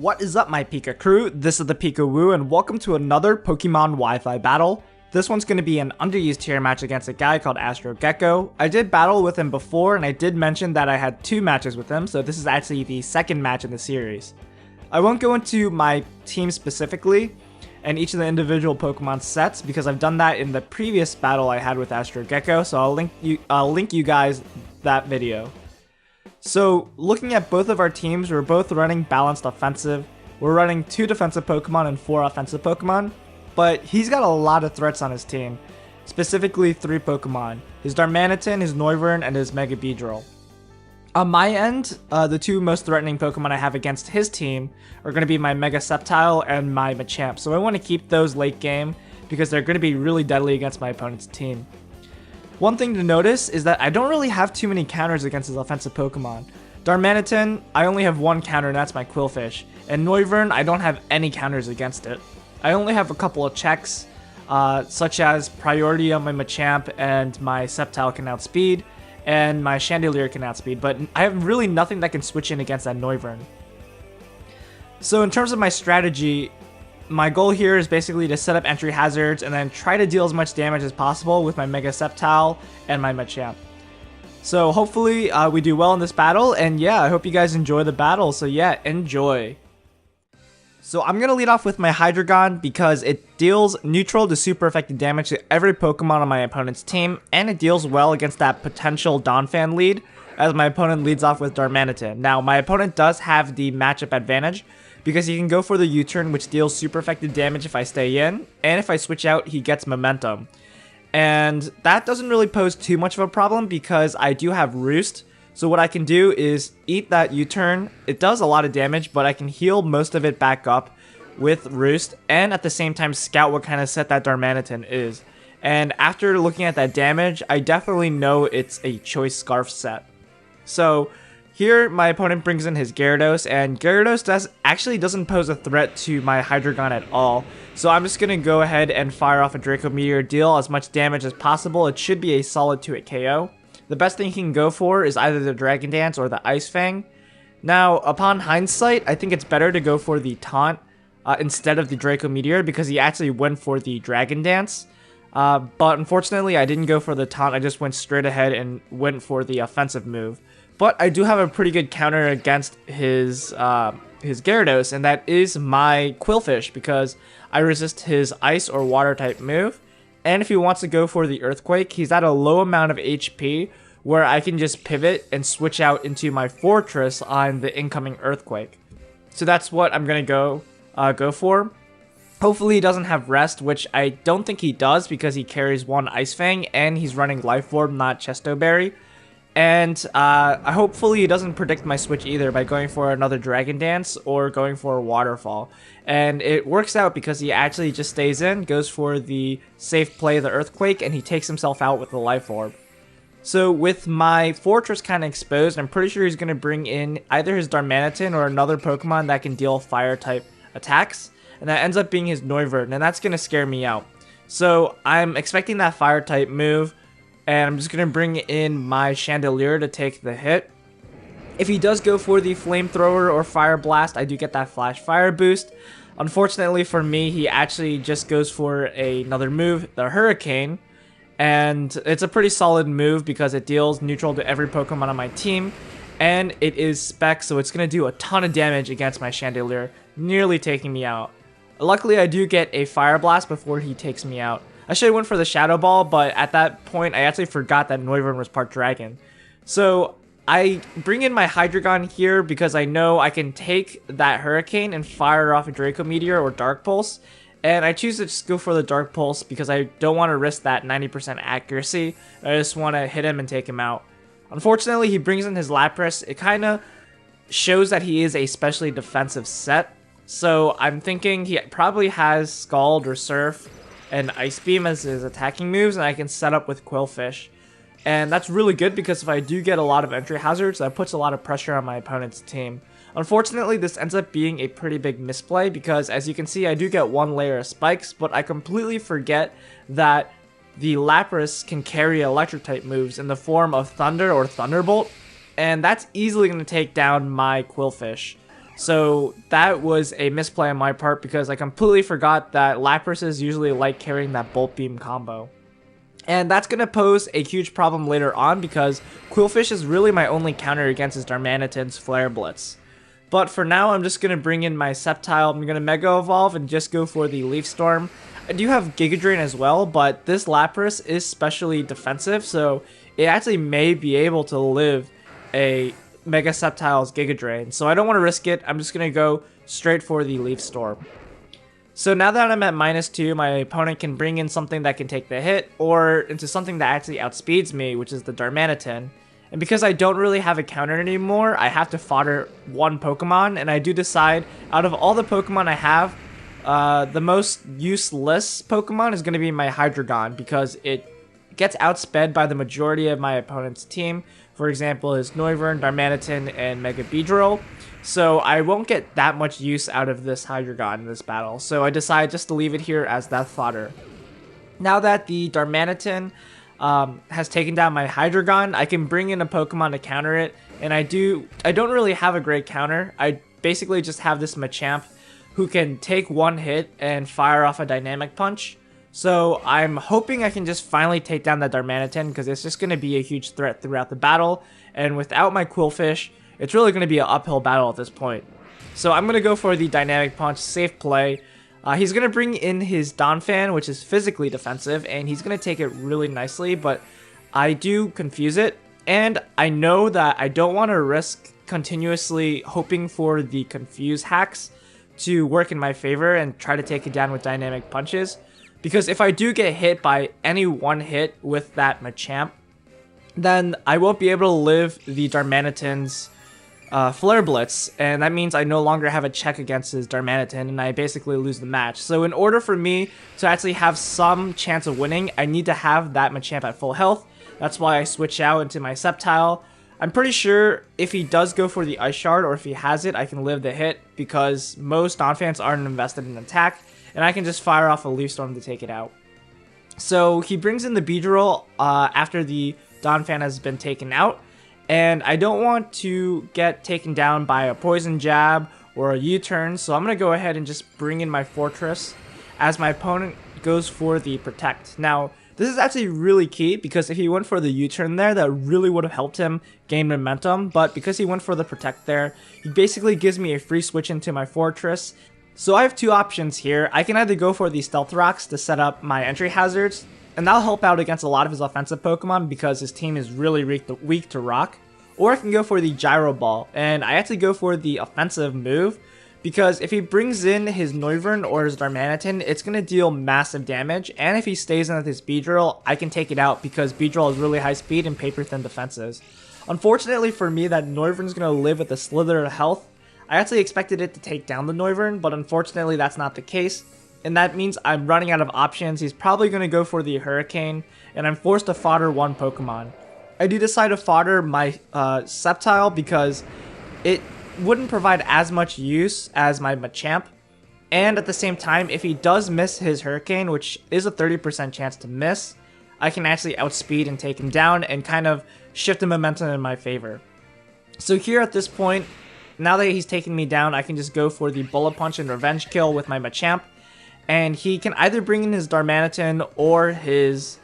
What is up, my Pika crew? This is ThePikaWu, and welcome to another Pokemon Wi-Fi battle. This one's going to be an underused tier match against a guy called Gecko. I did battle with him before, and I did mention that I had 2 matches with him, so this is actually the second match in the series. I won't go into my team specifically and each of the individual Pokemon sets because I've done that in the previous battle I had with Gecko, so I'll link you guys that video. So, looking at both of our teams, we're both running balanced offensive. We're running 2 defensive Pokemon and 4 offensive Pokemon, but he's got a lot of threats on his team, specifically 3 Pokemon, his Darmanitan, his Noivern, and his Mega Beedrill. On my end, the 2 most threatening Pokemon I have against his team are going to be my Mega Sceptile and my Machamp, so I want to keep those late game because they're going to be really deadly against my opponent's team. One thing to notice is that I don't really have too many counters against his offensive Pokemon. Darmanitan, I only have 1 counter, and that's my Qwilfish. And Noivern, I don't have any counters against it. I only have a couple of checks, such as priority on my Machamp and my Sceptile can outspeed, and my Chandelier can outspeed, but I have really nothing that can switch in against that Noivern. So in terms of my strategy, my goal here is basically to set up entry hazards and then try to deal as much damage as possible with my Mega Sceptile and my Machamp. So hopefully we do well in this battle, and yeah, I hope you guys enjoy the battle, so yeah, enjoy. So I'm going to lead off with my Hydreigon because it deals neutral to super effective damage to every Pokemon on my opponent's team, and it deals well against that potential Donphan lead, as my opponent leads off with Darmanitan. Now, my opponent does have the matchup advantage, because he can go for the U-turn, which deals super effective damage if I stay in, and if I switch out, he gets momentum. And that doesn't really pose too much of a problem because I do have Roost, so what I can do is eat that U-turn. It does a lot of damage, but I can heal most of it back up with Roost, and at the same time scout what kind of set that Darmanitan is. And after looking at that damage, I definitely know it's a Choice Scarf set. So here, my opponent brings in his Gyarados, and Gyarados actually doesn't pose a threat to my Hydreigon at all. So I'm just going to go ahead and fire off a Draco Meteor, deal as much damage as possible. It should be a solid 2-hit KO. The best thing he can go for is either the Dragon Dance or the Ice Fang. Now, upon hindsight, I think it's better to go for the Taunt instead of the Draco Meteor because he actually went for the Dragon Dance. But unfortunately, I didn't go for the Taunt. I just went straight ahead and went for the offensive move. But I do have a pretty good counter against his Gyarados, and that is my Qwilfish, because I resist his Ice or Water type move. And if he wants to go for the Earthquake, he's at a low amount of HP, where I can just pivot and switch out into my Fortress on the incoming Earthquake. So that's what I'm going to go for. Hopefully he doesn't have Rest, which I don't think he does, because he carries 1 Ice Fang, and he's running Life Orb, not Chesto Berry. And hopefully he doesn't predict my switch either by going for another Dragon Dance or going for a Waterfall. And it works out because he actually just stays in, goes for the safe play of the Earthquake, and he takes himself out with the Life Orb. So with my Fortress kind of exposed, I'm pretty sure he's going to bring in either his Darmanitan or another Pokemon that can deal Fire type attacks. And that ends up being his Noivern, and that's going to scare me out. So I'm expecting that Fire type move, and I'm just going to bring in my Chandelier to take the hit. If he does go for the Flamethrower or Fire Blast, I do get that Flash Fire boost. Unfortunately for me, he actually just goes for another move, the Hurricane. And it's a pretty solid move because it deals neutral to every Pokemon on my team. And it is Spec, so it's going to do a ton of damage against my Chandelier, nearly taking me out. Luckily, I do get a Fire Blast before he takes me out. I should have went for the Shadow Ball, but at that point, I actually forgot that Noivern was part Dragon. So I bring in my Hydreigon here because I know I can take that Hurricane and fire off a Draco Meteor or Dark Pulse. And I choose to just go for the Dark Pulse because I don't want to risk that 90% accuracy. I just want to hit him and take him out. Unfortunately, he brings in his Lapras. It kind of shows that he is a specially defensive set. So I'm thinking he probably has Scald or Surf and Ice Beam as his attacking moves, and I can set up with Qwilfish. And that's really good because if I do get a lot of entry hazards, that puts a lot of pressure on my opponent's team. Unfortunately, this ends up being a pretty big misplay because, as you can see, I do get 1 layer of spikes, but I completely forget that the Lapras can carry electric type moves in the form of Thunder or Thunderbolt, and that's easily going to take down my Qwilfish. So that was a misplay on my part because I completely forgot that Laprases usually like carrying that Bolt Beam combo. And that's going to pose a huge problem later on because Quillfish is really my only counter against his Darmanitan's Flare Blitz. But for now, I'm just going to bring in my Sceptile. I'm going to Mega Evolve and just go for the Leaf Storm. I do have Giga Drain as well, but this Lapras is specially defensive, so it actually may be able to live a Mega Sceptile's Giga Drain. So I don't want to risk it. I'm just going to go straight for the Leaf Storm. So now that I'm at -2, my opponent can bring in something that can take the hit, or into something that actually outspeeds me, which is the Darmanitan. And because I don't really have a counter anymore, I have to fodder one Pokemon, and I do decide, out of all the Pokemon I have, the most useless Pokemon is going to be my Hydreigon, because it gets outsped by the majority of my opponent's team. For example, his Noivern, Darmanitan, and Mega Beedrill. So I won't get that much use out of this Hydreigon in this battle. So I decide just to leave it here as that fodder. Now that the Darmanitan has taken down my Hydreigon, I can bring in a Pokemon to counter it. And I don't really have a great counter. I basically just have this Machamp who can take one hit and fire off a Dynamic Punch. So I'm hoping I can just finally take down that Darmanitan because it's just going to be a huge threat throughout the battle. And without my Quillfish, it's really going to be an uphill battle at this point. So I'm going to go for the Dynamic Punch, safe play. He's going to bring in his Donphan, which is physically defensive, and he's going to take it really nicely, but I do confuse it. And I know that I don't want to risk continuously hoping for the confuse hacks to work in my favor and try to take it down with Dynamic Punches. Because if I do get hit by any one hit with that Machamp, then I won't be able to live the Darmanitan's Flare Blitz, and that means I no longer have a check against his Darmanitan, and I basically lose the match. So in order for me to actually have some chance of winning, I need to have that Machamp at full health. That's why I switch out into my Sceptile. I'm pretty sure if he does go for the Ice Shard, or if he has it, I can live the hit, because most Donphans aren't invested in attack, and I can just fire off a Leaf Storm to take it out. So he brings in the Beedrill after the Donphan has been taken out, and I don't want to get taken down by a Poison Jab or a U-turn, so I'm going to go ahead and just bring in my Fortress as my opponent goes for the Protect. Now, this is actually really key, because if he went for the U-turn there, that really would have helped him gain momentum, but because he went for the Protect there, he basically gives me a free switch into my Fortress. So I have two options here. I can either go for the Stealth Rocks to set up my entry hazards, and that'll help out against a lot of his offensive Pokemon because his team is really weak to rock. Or I can go for the Gyro Ball, and I actually go for the offensive move because if he brings in his Noivern or his Darmanitan, it's going to deal massive damage, and if he stays in with his Beedrill, I can take it out because Beedrill has really high speed and paper thin defenses. Unfortunately for me, that Noivern is going to live with a slither of health. I actually expected it to take down the Noivern, but unfortunately that's not the case. And that means I'm running out of options. He's probably going to go for the Hurricane, and I'm forced to fodder one Pokemon. I do decide to fodder my Sceptile because it wouldn't provide as much use as my Machamp. And at the same time, if he does miss his Hurricane, which is a 30% chance to miss, I can actually outspeed and take him down and kind of shift the momentum in my favor. So here at this point, now that he's taken me down, I can just go for the Bullet Punch and Revenge Kill with my Machamp. And he can either bring in his Darmanitan or his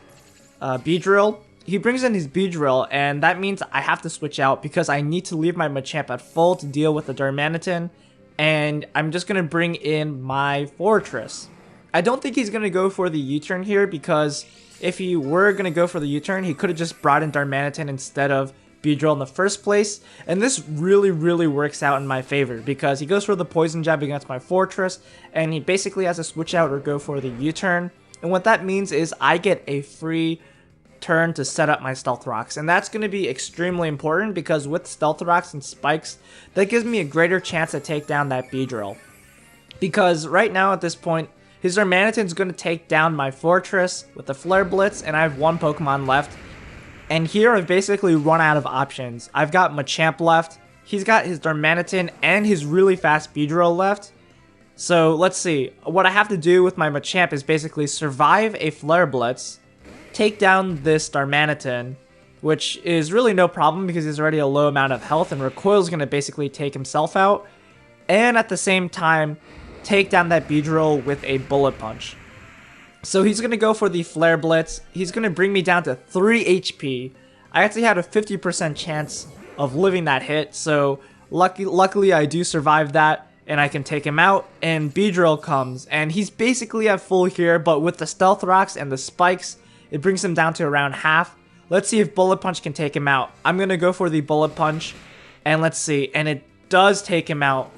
Beedrill. He brings in his Beedrill, and that means I have to switch out because I need to leave my Machamp at full to deal with the Darmanitan. And I'm just going to bring in my Fortress. I don't think he's going to go for the U-turn here because if he were going to go for the U-turn, he could have just brought in Darmanitan instead of Beedrill in the first place, and this really works out in my favor because he goes for the Poison Jab against my Fortress, and he basically has to switch out or go for the U-turn, and what that means is I get a free turn to set up my Stealth Rocks, and that's going to be extremely important because with Stealth Rocks and Spikes, that gives me a greater chance to take down that Beedrill. Because right now at this point, his Darmanitan is going to take down my Fortress with the Flare Blitz, and I have one Pokemon left. And here I've basically run out of options. I've got Machamp left, he's got his Darmanitan and his really fast Beedrill left. So let's see, what I have to do with my Machamp is basically survive a Flare Blitz, take down this Darmanitan, which is really no problem because he's already a low amount of health and Recoil is going to basically take himself out. and at the same time take down that Beedrill with a bullet punch. So he's going to go for the Flare Blitz. He's going to bring me down to 3 HP. I actually had a 50% chance of living that hit, so luckily I do survive that, and I can take him out, and Beedrill comes, and he's basically at full here, but with the Stealth Rocks and the Spikes, it brings him down to around half. Let's see if Bullet Punch can take him out. I'm going to go for the Bullet Punch, and let's see, and it does take him out,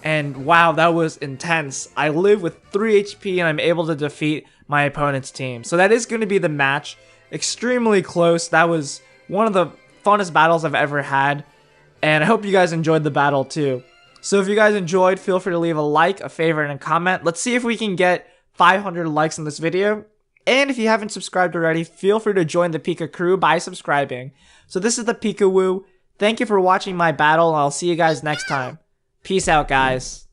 and wow, that was intense. I live with 3 HP, and I'm able to defeat my opponent's team. So that is going to be the match. Extremely close. That was one of the funnest battles I've ever had, and I hope you guys enjoyed the battle too. So if you guys enjoyed, feel free to leave a like, a favorite, and a comment. Let's see if we can get 500 likes on this video. And if you haven't subscribed already, feel free to join the Pika crew by subscribing. So this is the ThePikaWu. Thank you for watching my battle, and I'll see you guys next time. Peace out, guys.